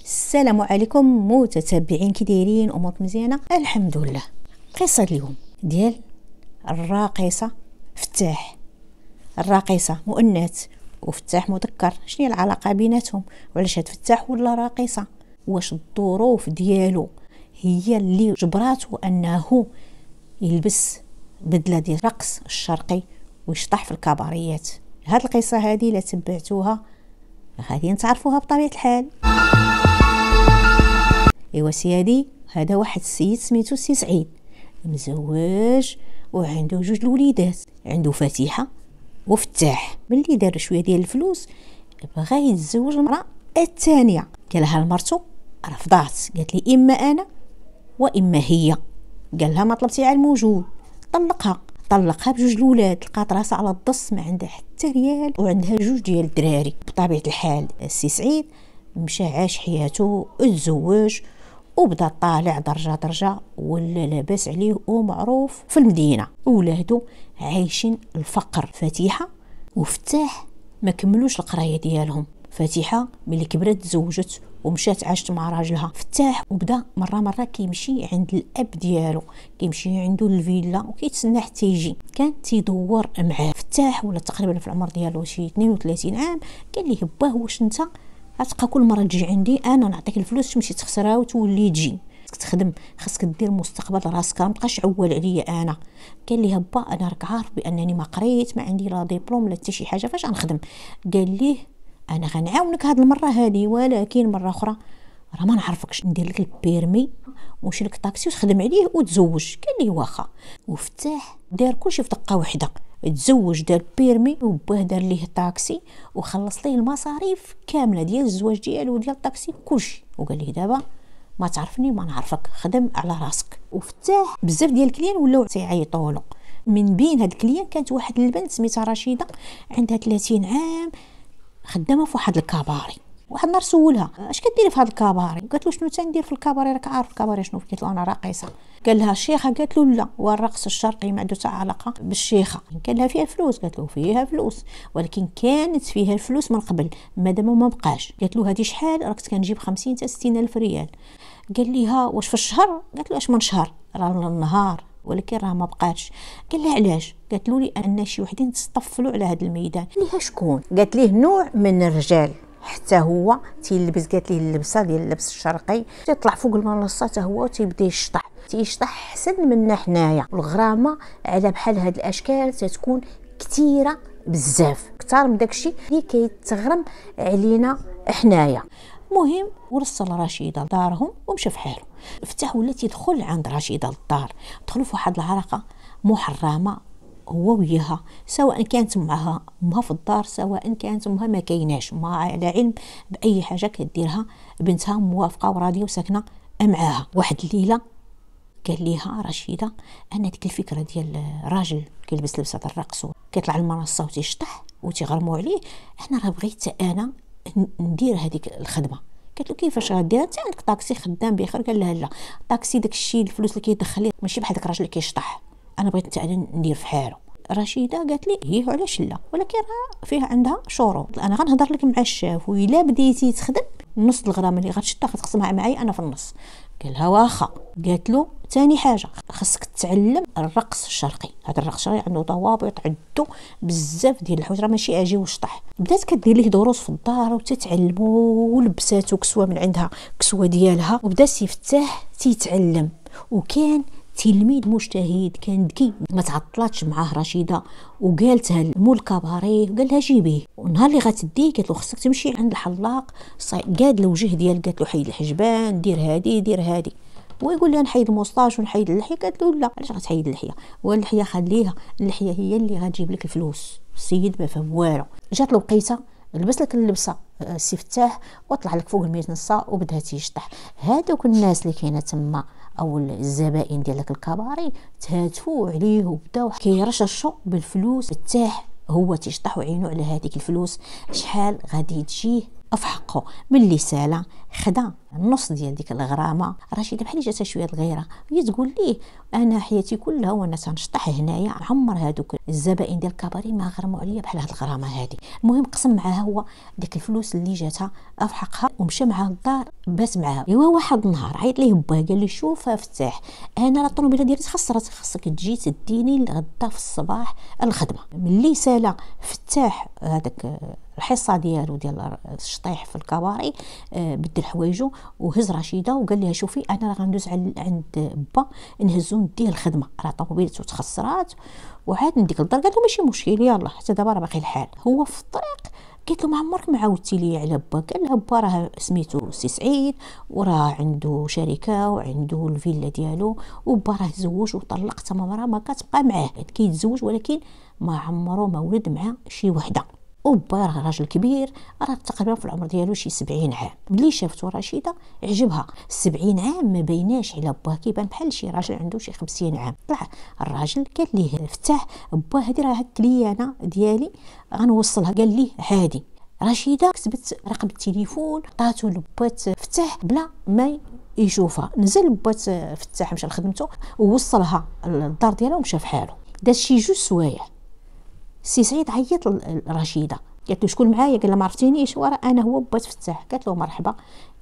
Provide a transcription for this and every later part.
السلام عليكم متتبعين، كي دايرين؟ امور مزيانه الحمد لله. قصه اليوم ديال الراقصه فتاح. الراقصه مؤنث وفتاح مذكر، شنو هي العلاقه بيناتهم؟ وعلاش هاد فتاح ولا راقصه؟ واش الظروف ديالو هي اللي جبراته انه يلبس بدله ديال الرقص الشرقي ويشطح في الكباريات؟ هاد القصه هذه لا تبعتوها غادي نتعرفوها بطبيعه الحال. ايوا سيادي، هذا واحد السيد سميتو سي سعيد، مزوج وعنده جوج الوليدات، عنده فاتحه وفتاح. ملي دار شويه ديال الفلوس بغا يتزوج المراه الثانيه، قالها لمرتو رفضات، قالت لي اما انا واما هي. قال لها ما طلبتي على الموجود، طلقها بجوج الاولاد، لقات راسها على الضص ما عندها حتى ريال وعندها جوج ديال الدراري. بطبيعه الحال السي سعيد مشى عاش حياته، اتزوج وبدا طالع درجه درجه، ولا لاباس عليه ومعروف في المدينه. ولادو عايشين الفقر. فاتحه وفتاح ما كملوش القرايه ديالهم. فاتحه ملي كبرت تزوجت ومشات عاشت مع راجلها. فتاح وبدا مره كيمشي عند الاب ديالو، كيمشي عنده الفيلا وكيتسنى حتى يجي. كان تيدور معاه. فتاح ولا تقريبا في العمر ديالو شي 32 عام. قال ليه باه واش انت غتبقى كل مره تجي عندي انا نعطيك الفلوس تمشي تخسرها وتولي تجي؟ خاصك تخدم، خاصك دير مستقبل راسك، ما تبقاش عوال عليا انا. قال ليه با انا راك عارف بانني ما قريت، ما عندي لا ديبلوم لا حتى شي حاجه، فاش غنخدم؟ قال ليه انا غنعاونك هاد المره هذه، ولكن مره اخرى راه ما نعرفكش، ندير لك البيرمي ونمشي لك طاكسي وتخدم عليه وتزوج. قال ليه واخا. وفتاح دار كلشي في دقه واحده، تزوج، دار بيرمي وباه دار ليه طاكسي وخلص ليه المصاريف كامله ديال الزواج ديالو وديال الطاكسي كلشي. وقال ليه دابا ما تعرفني ما نعرفك، خدم على راسك. وفتاح بزاف ديال الكليان ولاو تيعيطوا له. من بين هاد الكليان كانت واحد البنت سميتها رشيده، عندها 30 عام، خدامه في واحد الكباري. واحد النهار سولها اش كديري في هذا الكباري؟ قالت له شنو تندير في الكباري، راك عارف الكباري شنو؟ قالت له انا راقصه. قال لها الشيخه؟ قالت له لا، والرقص الشرقي ما عنده حتى علاقه بالشيخه. قال لها فيها فلوس؟ قالت له فيها فلوس، ولكن كانت فيها الفلوس من قبل، مادام ما بقاش. قالت له هذه شحال؟ راك كنجيب 50 حتى 60 الف ريال. قال لها واش في الشهر؟ قالت له اش من شهر؟ راه النهار، ولكن راه ما بقاتش. قال لها علاش؟ قالت له لان شي وحدين تصطفلوا على هذا الميدان. قال لها شكون؟ قالت ليه نوع من الرجال حتى هو تيلبس، قالت ليه اللبسه ديال اللبس الشرقي، تيطلع فوق المنصه حتى هو تيبدا تيشطح احسن منا حنايا. والغرامه على بحال هاد الاشكال تتكون كثيره بزاف، كثار من داكشي اللي كيتغرم علينا حنايا. المهم ورسل رشيده لدارهم ومشى في حاله. فتح ولا تيدخل عند رشيده للدار، دخلوا في واحد العلاقه محرمه هو وياها، سواء كانت معها امها في الدار سواء كانت امها ما كايناش، ما على علم باي حاجه كديرها بنتها، موافقه وراضيه وساكنه معاها. واحد الليله قال ليها رشيده انا ديك الفكره ديال الراجل كيلبس لبسه الرقص كيطلع على المنصه وتيشطح وتيغرموا عليه، انا راه بغيت انا ندير هذيك الخدمه. قالت له كيفاش غدير؟ انت عندك طاكسي خدام بخير. قال لها لا، الطاكسي داكشي الفلوس اللي كيدخل ليه ماشي بحال داك الراجل اللي كيشطح، انا بغيت حتى انا ندير في حاله. رشيده قالت لي هي علاش لا، ولكن راه فيها عندها شروط. انا غنهضر لك مع الشاف، وإلا بديتي تخدم نص الغرامه اللي غتشطها غتقسمها معايا انا في النص. قال لها واخا. قالت له ثاني حاجه خاصك تتعلم الرقص الشرقي. هذا الرقص الشرقي عنده ضوابط، عنده بزاف ديال الحوايج، راه ماشي اجي وشطح. بدات كدير ليه دروس في الدار وتتعلموا، ولبساتو كسوه من عندها كسوه ديالها، وبدا يفتح تيتعلم. وكان تلميذ مجتهد، كان ذكي، ما تعطلاتش معاه رشيده وقالتها لمول الكباري وقال لها جيبيه. ونهار اللي غتديه قالت له خصك تمشي عند الحلاق قاد الوجه ديال، قالت له حيد الحجبان، دير هادي دير هادي. ويقول لها نحيد الموسطاج ونحيد اللحيه. قالت له لا، علاش غتحيد اللحيه؟ واللحيه خليها، اللحيه هي اللي غتجيب لك الفلوس. السيد ما فهم والو. جات له وقيته لبس لك اللبسه السي فتاح وطلع لك فوق المنصه وبدا تيشطح. هادوك الناس اللي كاينه تما او الزبائن ديال داك الكباري تهاتفوا عليه وبداو كيرششوا بالفلوس. فتاح هو تيشطح وعينو على هذيك الفلوس، شحال غادي تجيه في حقه. ملي سالا خدا النص ديال ديك الغرامه، رشيده بحال جاتها شويه الغيره، هي تقول ليه انا حياتي كلها وانا تنشطح هنايا، عمر هادوك الزبائن ديال الكباري ما غرموا عليا بحال هاد الغرامه هادي. المهم قسم معاها هو ديك الفلوس اللي جاتها في حقها ومشى معاها للدار بات معاها. ايوا واحد النهار عيط ليه باه قال لي شوف فتاح، انا الطوموبيله ديالي تخسرت، خاصك تجي تديني غدا في الصباح الخدمه. ملي سالا فتاح هذاك الحصه ديالو ديال الشطيح في الكباري، بدل حوايجو وهز رشيده وقال لها شوفي انا راه غندوز عند با نهزو نديه الخدمه، راه طوموبيلته تخسرات وعاد نديك الدار. قال له ماشي مشكل يلاه حتى دابا راه باقي الحال. هو في الطريق قالت له ما عمرك ما عاودتي لي على با. قال لها با راه سميتو سي سعيد وراه عنده شركه وعنده الفيلا ديالو، وبا راه تزوج وطلق تما مرا ما كتبقى معاه، كيتزوج ولكن ما عمره ما ولد مع شي وحده، وبا راه راجل كبير، راه تقريبا في العمر ديالو شي 70 عام. ملي شافتو رشيده عجبها. 70 عام ما بيناش على باه، كيبان بحال شي راجل عنده شي 50 عام. طلع الراجل قال ليه فتاح با هادي راه كليانه ديالي غنوصلها. قال ليه عادي. رشيده كتبت رقم التليفون عطاتو لبات فتاح بلا ما يشوفها. نزل بات فتاح مشى لخدمته ووصلها للدار ديالها ومشى في حاله. داز شي 2 سوايع. سي سعيد عيط لرشيده قالت له شكون معايا؟ قال لها ما عرفتينيش؟ ورا انا هو بات فتاح. قالت له مرحبا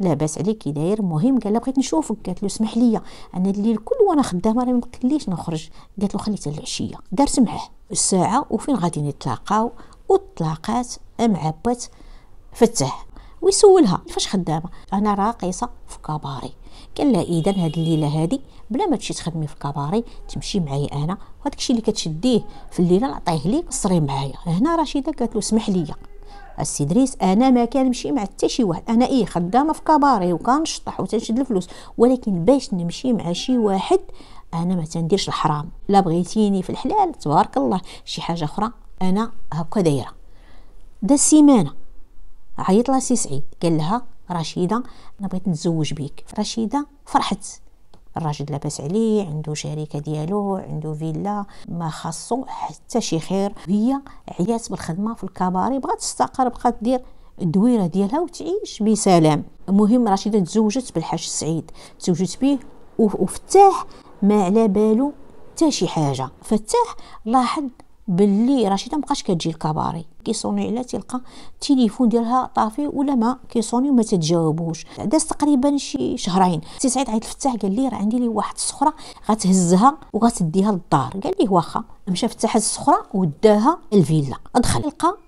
لاباس عليك كي داير؟ المهم قال لها بغيت نشوفك. قالت له اسمح لي انا الليل كله وانا خدامه راه ما يمكنليش نخرج. قالت له خلي حتى العشيه. دارت معاه الساعه وفين غادي نتلاقاو، وتلاقات مع بات فتاح ويسولها فاش خدامه. انا راقصه في كباري. قال لها اذا هاد الليله هادي بلا ما تمشي تخدمي في كباري تمشي معايا انا، وهذاك الشيء اللي كتشديه في الليله نعطيه ليك قصري معايا. هنا رشيده قالت له اسمح لي السي دريس انا ما كنمشي مع حتى شي واحد، انا خدامه في كباري وكنشطح وتنشد الفلوس، ولكن باش نمشي مع شي واحد انا ما تنديرش الحرام. لا بغيتيني في الحلال تبارك الله، شي حاجه اخرى انا هكا دايره. دا السيمانه عيط لها سي سعيد قال لها رشيده انا بغيت نتزوج بيك. رشيده فرحت، الراجل لاباس عليه، عنده شركه ديالو، عنده فيلا، ما خاصو حتى شي خير. هي عيات بالخدمه في الكباري، بغات تستقر، بغات دير الدويره ديالها وتعيش بسلام. المهم رشيده تزوجت بالحاج سعيد، تزوجت به وفتاح ما على بالو حتى شي حاجه. فتاح لاحظ باللي رشيده مابقاش كتجي الكباري، كيصوني عليها تلقى التليفون ديالها طافي ولا ما كيصوني وما تتجاوبوش. داز تقريبا شي شهرين. سي سعيد عيط لفتاح قال لي راه عندي لي واحد الصخره غتهزها وغتديها للدار. قال ليه واخا. مشى فتاح الصخره وداها الفيلا. دخل لقى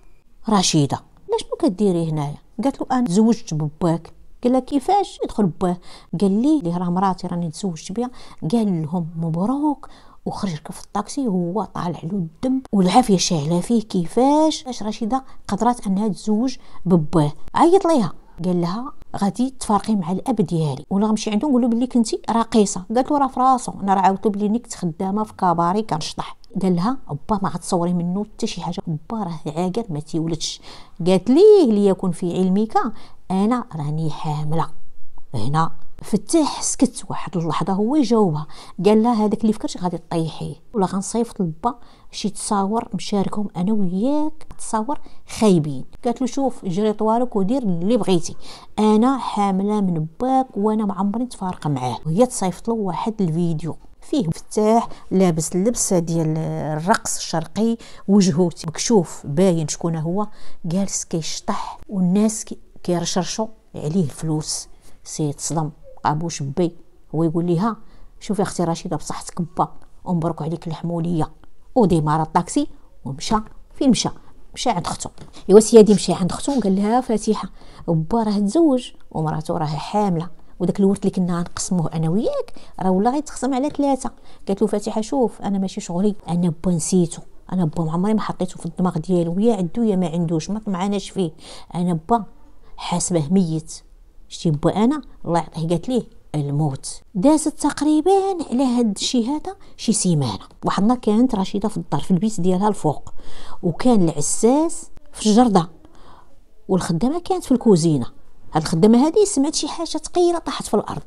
رشيده. لا شنو كديري هنايا؟ قالت له انا تزوجت بباك. قال لها كيفاش؟ يدخل باه. قال لي راه مراتي راني تزوجت بها. قال لهم مبروك وخرج ركب في الطاكسي وهو طالع له الدم والعافيه شاعله فيه. كيفاش رشيده قدرات انها تزوج بباه؟ عيط ليها قال لها غادي تفارقي مع الاب ديالي ولا غنمشي عنده نقول له بلي كنتي راقصه. قالت له راه في راسو، انا راه عاودت بلي كنت خدامه في كباري كنشطح. قال لها با ما غتصوري منه حتى شي حاجه، با راه عاقل ما تيولدش. قالت ليه ليكن في علمك انا راني حامله. هنا فتاح سكت واحد اللحظه هو يجاوبها. قال لها هذاك اللي فكرتي غادي تطيحيه ولا غنصيفط للبا شي تصاور نشاركهم انا وياك، تصاور خايبين. قالت له شوف جري طوالك ودير اللي بغيتي، انا حامله من باك وانا ما عمري نتفارق معاه. وهي تصيفط له واحد الفيديو فيه فتاح لابس اللبسه ديال الرقص الشرقي، وجهه مكشوف باين شكون هو، جالس كيشطح والناس كيرشرشوا عليه الفلوس. سيد صدم قابوش بي. هو يقول لي ها شوفي اختي رشيده بصحتك با ومبروك عليك الحموليه. وديمار الطاكسي ومشى. فين مشى؟ مشى عند اختو. ايوا سيادي مشى عند اختو وقال لها فاتحه با راه تزوج ومراته راه حامله، وداك الورث اللي كنا غنقسموه انا وياك راه ولا غيتقسم على 3. قالت له فاتحه شوف انا ماشي شغلي، انا با نسيتو، انا با ما عمري ما حطيته في الدماغ ديالو، يا عندو يا ما عندوش، ما طمعناش فيه، انا با حاسبه ميت. شتي با انا الله يعطيه. قالت ليه الموت. دازت تقريبا على هاد الشيء هذا شي سيمانه. واحد النهار كانت رشيده في الدار في البيت ديالها الفوق، وكان العساس في الجرده والخدامه كانت في الكوزينه. هاد الخدامه هذه سمعت شي حاجه ثقيله طاحت في الارض،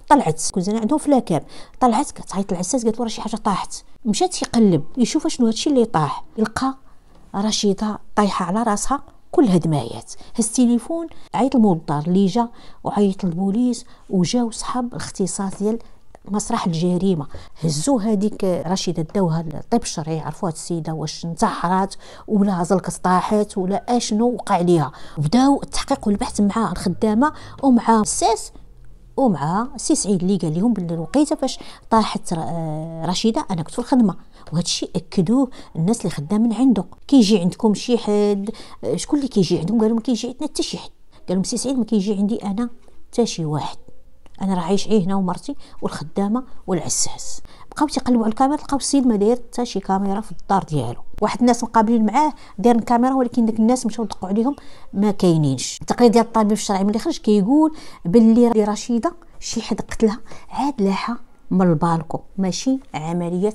طلعت الكوزينه عندهم في لاكاب، طلعت كتعيط للعساس قالت له راه شي حاجه طاحت. مشات يقلب يشوف شنو هادشي اللي طاح، يلقى رشيده طايحه على راسها كل هاد مايات. هز التليفون عيط الموظر اللي جا وعيط للبوليس، وجاو صحاب الاختصاص ديال مسرح الجريمه، هزو هذيك رشيده داوها للطب الشرعي، عرفوا هاد السيده واش انتحرات ولا زلقت طاحت ولا اشنو وقع ليها. وبداو التحقيق والبحث مع الخدامه ومع الساس ومع سي سعيد اللي قال لهم باللي الوقيته فاش طاحت رشيده انا كنت في الخدمه. وهذا الشيء اكدوه الناس اللي خدامين عنده. كيجي عندكم شي حد؟ شكون اللي كيجي عندهم؟ قالوا ما كيجي عندنا حتى شي حد. قال لهم سي سعيد ما كيجي عندي انا حتى شي واحد، انا راه عايش هنا ومرتي والخدامه والعساس. بقاو تيقلبوا على الكاميرا، لقاو السيد ما داير حتى شي كاميرا في الدار ديالو. واحد الناس مقابلين معاه داير الكاميرا، ولكن داك الناس مشاو دقوا عليهم ما كاينينش. التقرير ديال الطبيب الشرعي ملي خرج كيقول باللي رشيده شي حد قتلها عاد لاحه من البالكو، ماشي عمليه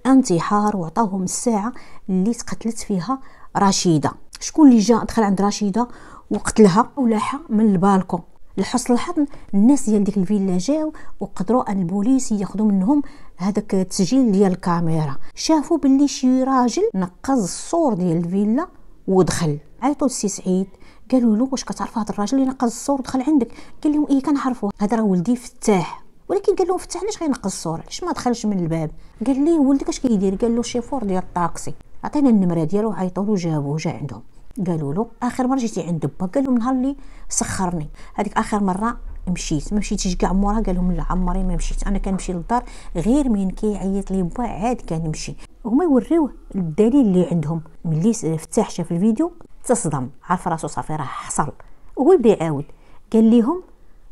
انتحار. وعطاوهم الساعه اللي تقتلت فيها رشيده. شكون اللي جا دخل عند رشيده وقتلها ولاحه من البالكو؟ لحسن الحظ الناس ديال ديك الفيلا جاو وقدروا ان البوليس ياخذوا منهم هذاك التسجيل ديال الكاميرا. شافوا باللي شي راجل نقز السور ديال الفيلا ودخل. عيطوا للسي سعيد قالوا له واش كتعرف هذا الراجل اللي نقز السور ودخل عندك؟ قال لهم ايه كنعرفه، هذا راه ولدي فتاح. ولكن قال لهم فتاح علاش غينقز السور؟ علاش ما دخلش من الباب؟ قال ليه ولدك اش كيدير؟ قال له شيفور ديال الطاكسي. عطينا النمره ديالو، عيطوا له جابوه جا عندهم. قالوا له اخر مره جيتي عند با؟ قال لهم نهار اللي سخرني، هذيك اخر مره مشيت. ما مشيتيش كاع مورا؟ قال لهم لا عمري ما مشيت، انا كنمشي للدار غير من كيعيط لي با عاد كنمشي. هما يوريوه الدليل اللي عندهم. ملي فتاح شاف الفيديو تصدم، عرف راسو صافي راه حصل. وهو يبدا يعاود قال لهم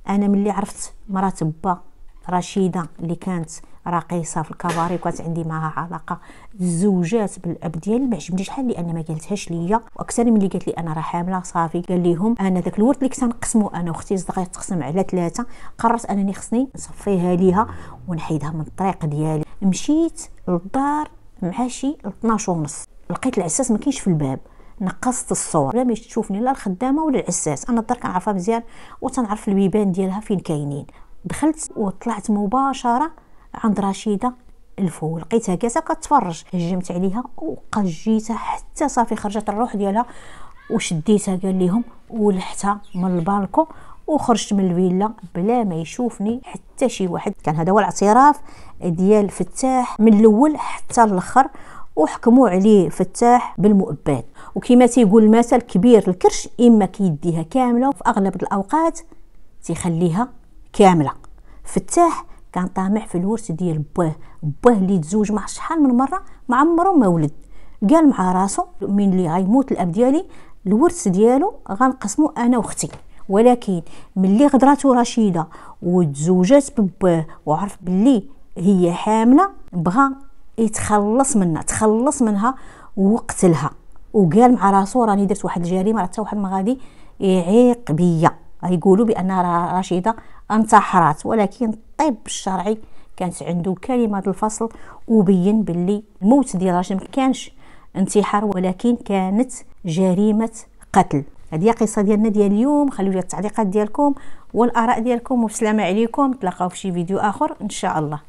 انا ملي عرفت مرات با رشيده اللي كانت راقصه في الكباري وكانت عندي معها علاقه الزوجات بالاب ديالي ما عجبنيش الحال، لان ما قالتهاش ليا. واكثر من اللي قالت لي انا راه حامله صافي. قال لهم انا داك الورث اللي كنت نقسمو انا واختي صدقه تقسم على 3، قررت انني خصني نصفيها ليها ونحيدها من الطريق ديالي. مشيت للدار مع شي 12:30، لقيت العساس ما كاينش في الباب. نقصت الصور لا باش تشوفني لا الخدامه ولا العساس. انا الدار كنعرفها مزيان وتنعرف البيبان ديالها فين كاينين. دخلت وطلعت مباشره عند رشيده الفول، لقيتها جالسه كتفرج. هجمت عليها وقجيتها حتى صافي خرجت الروح ديالها وشديتها قال لهم ولحتها من البالكو وخرجت من الفيلا بلا ما يشوفني حتى شي واحد. كان هذا هو الاعتراف ديال فتاح من الاول حتى الاخر، وحكموا عليه فتاح بالمؤبد. وكما تيقول المثل كبير الكرش اما كيديها كامله وفي اغلب الاوقات تيخليها كامله. فتاح كان طامع في الورث ديال باه اللي تزوج مع شحال من مره ما عمره ما ولد. قال مع راسو من اللي غيموت الاب ديالي الورث ديالو غنقسمو انا واختي. ولكن ملي غدراتو رشيده وتزوجات بباه وعرف باللي هي حامله بغى يتخلص منها، تخلص منها وقتلها. وقال مع راسو راني درت واحد الجريمه، راه حتى واحد ما غادي يعيق بيا. غيقولوا بان رشيده انتحرات، ولكن الطب الشرعي كانت عنده كلمه الفصل وبين باللي الموت ديال رشيده ما كانش انتحار ولكن كانت جريمه قتل. هذه هي قصه ديالنا ديال اليوم. خليو لي التعليقات ديالكم والاراء ديالكم، والسلام عليكم. تلاقاو في شي فيديو اخر ان شاء الله.